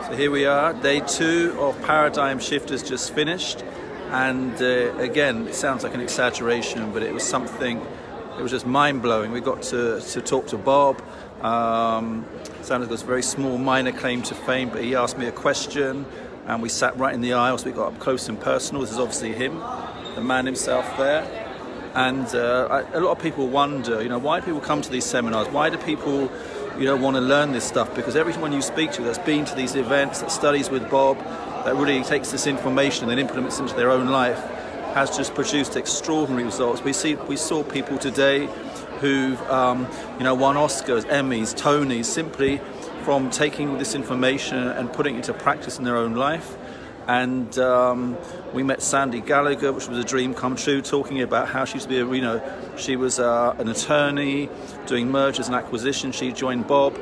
So here we are, day 2 of Paradigm Shift has just finished, and again, it sounds like an exaggeration, but it was something, it was just mind-blowing. We got to talk to Bob. Sounded like it was a very small, minor claim to fame, but he asked me a question, and we sat right in the aisle, so we got up close and personal. This is obviously him, the man himself there. And a lot of people wonder, why do people come to these seminars? Why do people, want to learn this stuff? Because everyone you speak to that's been to these events, that studies with Bob, that really takes this information and implements it into their own life, has just produced extraordinary results. We saw people today who've, won Oscars, Emmys, Tonys, simply from taking this information and putting it into practice in their own life. And we met Sandy Gallagher, which was a dream come true, talking about how she used to be she was an attorney doing mergers and acquisitions. She joined Bob,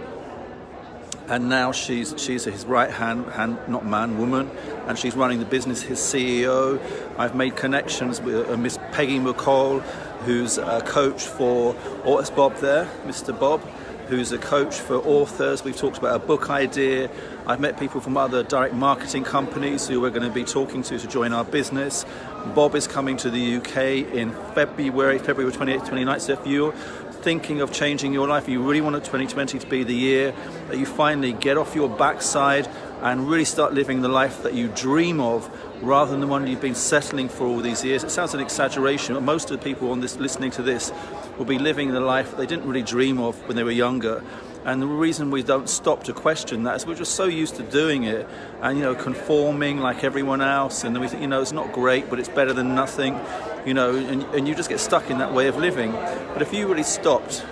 and now she's his right hand, not man, woman, and she's running the business, his CEO. I've made connections with Miss Peggy McColl, who's a coach for, it's Bob there, Mr. Bob, who's a coach for authors. We've talked about a book idea. I've met people from other direct marketing companies who we're going to be talking to join our business. Bob is coming to the UK in February 28th, 29th. So if you're thinking of changing your life, you really want 2020 to be the year that you finally get off your backside and really start living the life that you dream of, rather than the one you've been settling for all these years. It sounds an exaggeration, but most of the people on this listening to this will be living the life they didn't really dream of when they were younger. And the reason we don't stop to question that is we're just so used to doing it and, conforming like everyone else. And then we think, it's not great, but it's better than nothing, and you just get stuck in that way of living. But if you really stopped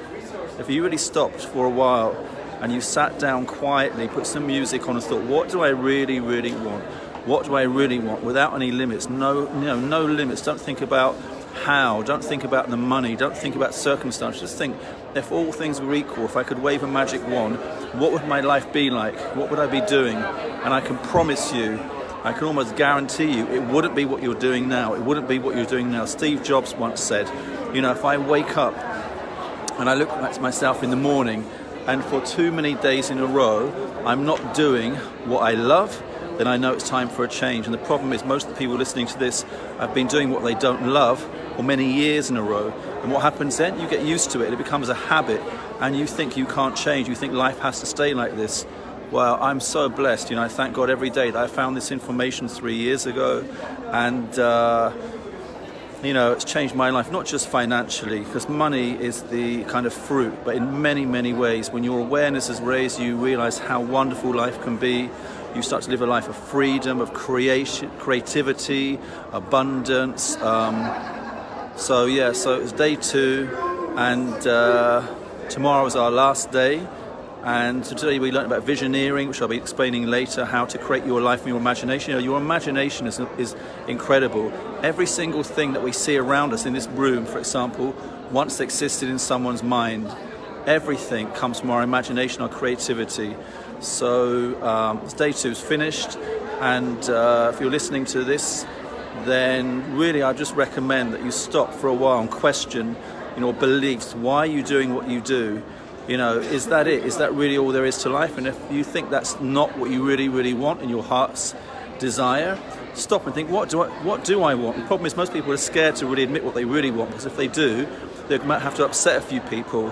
for a while and you sat down quietly, put some music on and thought, what do I really, really want? What do I really want? Without any limits, no limits. Don't think about how, don't think about the money, don't think about circumstances. Just think, if all things were equal, if I could wave a magic wand, what would my life be like? What would I be doing? And I can promise you, I can almost guarantee you, it wouldn't be what you're doing now. It wouldn't be what you're doing now. Steve Jobs once said, if I wake up and I look at myself in the morning and for too many days in a row, I'm not doing what I love, then I know it's time for a change. And the problem is most of the people listening to this have been doing what they don't love for many years in a row. And what happens then? You get used to it. It becomes a habit, and you think you can't change. You think life has to stay like this. Well, I'm so blessed. I thank God every day that I found this information 3 years ago, and it's changed my life, not just financially, because money is the kind of fruit, but in many, many ways. When your awareness is raised, you realize how wonderful life can be. You start to live a life of freedom, of creativity, abundance. So it's day 2, and tomorrow is our last day. And today we learned about visioneering, which I'll be explaining later, how to create your life from your imagination. Your imagination is incredible. Every single thing that we see around us in this room, for example, once existed in someone's mind. Everything comes from our imagination, our creativity. So day 2 is finished, and if you're listening to this, then really I just recommend that you stop for a while and question, beliefs. Why are you doing what you do? Is that it? Is that really all there is to life? And if you think that's not what you really, really want in your heart's desire, stop and think, what do I want? The problem is most people are scared to really admit what they really want, because if they do, they might have to upset a few people.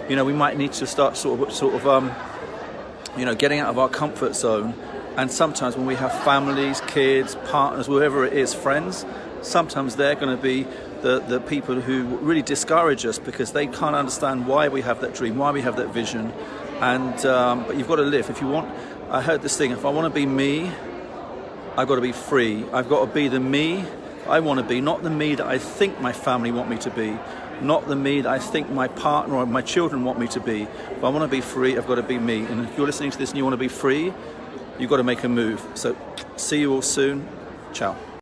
We might need to start sort of getting out of our comfort zone. And sometimes when we have families, kids, partners, whoever it is, friends, sometimes they're going to be the people who really discourage us, because they can't understand why we have that dream, why we have that vision. And but you've got to live. If you want, I heard this thing, if I want to be me, I've got to be free. I've got to be the me I want to be, not the me that I think my family want me to be, not the me that I think my partner or my children want me to be. If I want to be free, I've got to be me. And if you're listening to this and you want to be free, you've got to make a move. So see you all soon. Ciao.